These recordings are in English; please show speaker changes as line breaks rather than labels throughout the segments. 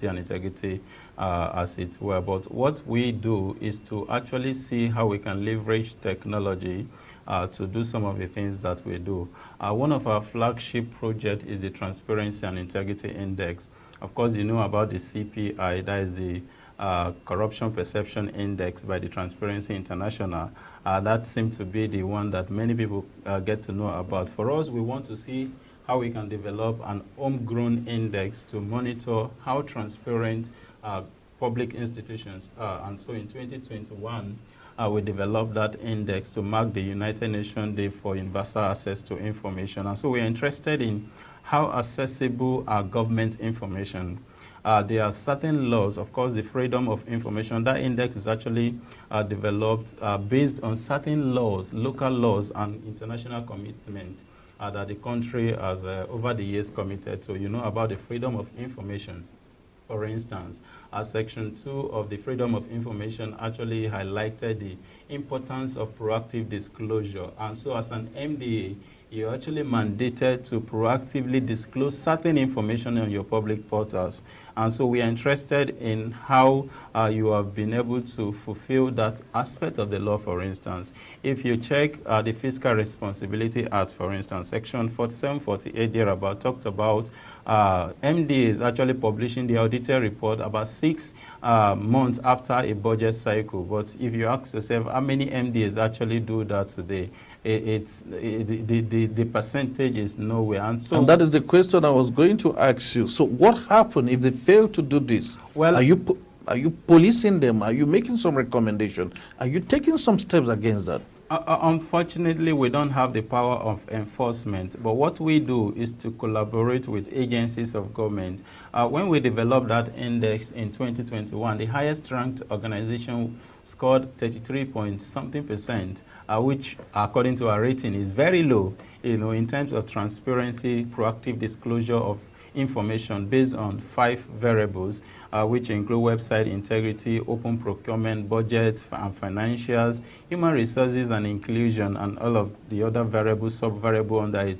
and integrity as it were. But what we do is to actually see how we can leverage technology to do some of the things that we do. One of our flagship projects is the Transparency and Integrity Index. Of course, you know about the CPI, that is the Corruption Perception Index by the Transparency International. That seems to be the one that many people get to know about. For us, we want to see how we can develop an homegrown index to monitor how transparent public institutions are. And so in 2021, we developed that index to mark the United Nations Day for Universal Access to Information. And so we're interested in how accessible are government information. There are certain laws, of course, the freedom of information. That index is actually developed based on certain laws, local laws, and international commitment that the country has over the years committed to. You know about the freedom of information. For instance, Section 2 of the Freedom of Information actually highlighted the importance of proactive disclosure. And so as an MDA, you're actually mandated to proactively disclose certain information on your public portals. And so we are interested in how you have been able to fulfill that aspect of the law, for instance. If you check the Fiscal Responsibility Act, for instance, Section 47, 48 thereabout talked about MDAs actually publishing the audited report about 6 months after a budget cycle. But if you ask yourself, how many MDAs actually do that today? The percentage is nowhere. And
that is the question I was going to ask you. So what happened if they fail to do this?
Well,
are you policing them? Are you making some recommendation? Are you taking some steps against that?
Unfortunately, we don't have the power of enforcement, but what we do is to collaborate with agencies of government. When we developed that index in 2021, the highest ranked organization scored 33-point-something%, which according to our rating is very low, in terms of transparency, proactive disclosure of information based on 5 variables, which include website integrity, open procurement, budget and financials, human resources and inclusion, and all of the other variables, sub-variable under it.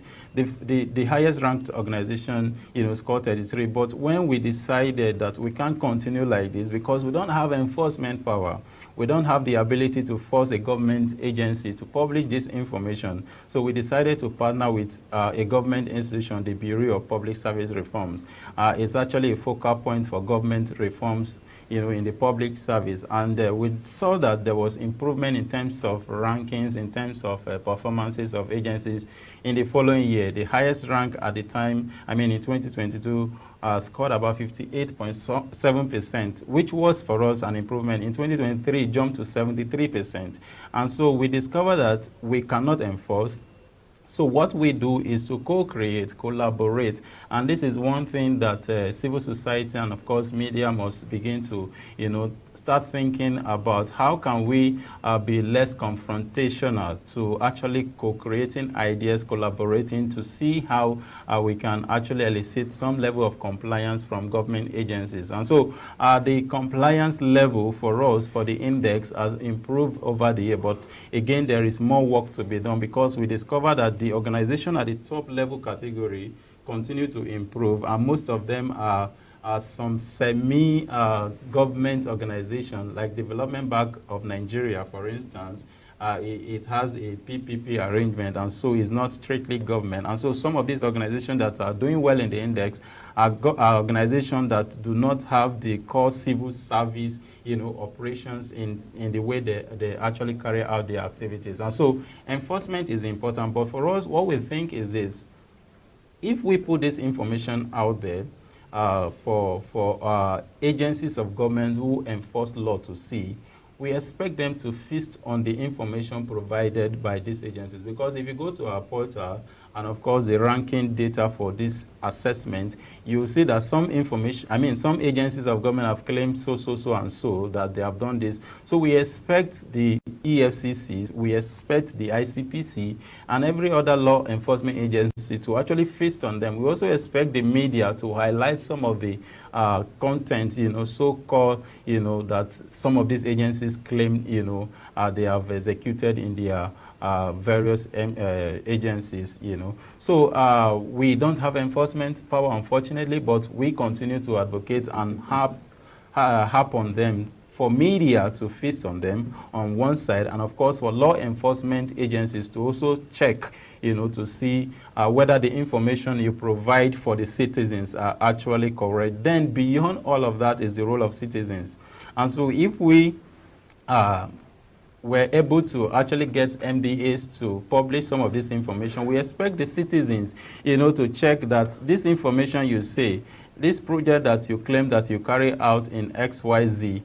The highest ranked organization, scored 33. But when we decided that we can't continue like this because we don't have enforcement power, we don't have the ability to force a government agency to publish this information. So we decided to partner with a government institution, the Bureau of Public Service Reforms. It's actually a focal point for government reforms, in the public service. And we saw that there was improvement in terms of rankings, in terms of performances of agencies in the following year. The highest rank at the time, in 2022, scored about 58.7%, which was for us an improvement. In 2023, it jumped to 73%. And so we discovered that we cannot enforce. So what we do is to co-create, collaborate, and this is one thing that civil society and of course media must begin to, start thinking about. How can we be less confrontational to actually co-creating ideas, collaborating to see how we can actually elicit some level of compliance from government agencies. And so the compliance level for us, for the index, has improved over the year. But again, there is more work to be done because we discovered that the organization at the top level category continue to improve, and most of them are some semi-government organizations, like Development Bank of Nigeria, for instance. It has a PPP arrangement, and so it's not strictly government. And so some of these organizations that are doing well in the index are organizations that do not have the core civil service operations in the way they actually carry out their activities. And so enforcement is important. But for us, what we think is this: if we put this information out there for agencies of government who enforce law to see, we expect them to feast on the information provided by these agencies. Because if you go to our portal, and of course the ranking data for this assessment, you will see that some information, some agencies of government have claimed so and so that they have done this. So we expect the EFCCs, we expect the ICPC, and every other law enforcement agency to actually feast on them. We also expect the media to highlight some of the content, so-called, that some of these agencies claim, they have executed in their various agencies, you know. So we don't have enforcement power, unfortunately, but we continue to advocate and harp on them for media to feast on them on one side, and of course for law enforcement agencies to also check, you know, to see whether the information you provide for the citizens are actually correct. Then beyond all of that is the role of citizens. And so if we were able to actually get MDAs to publish some of this information, we expect the citizens, you know, to check that this information you say, this project that you claim that you carry out in XYZ,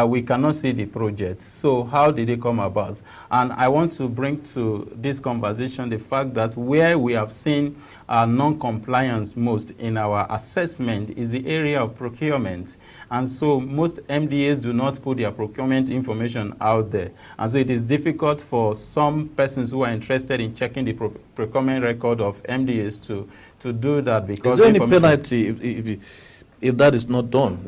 we cannot see the project. So how did it come about? And I want to bring to this conversation the fact that where we have seen non-compliance most in our assessment is the area of procurement. And so most MDAs do not put their procurement information out there. And so it is difficult for some persons who are interested in checking the procurement record of MDAs to do that, because
is there any penalty if that is not done?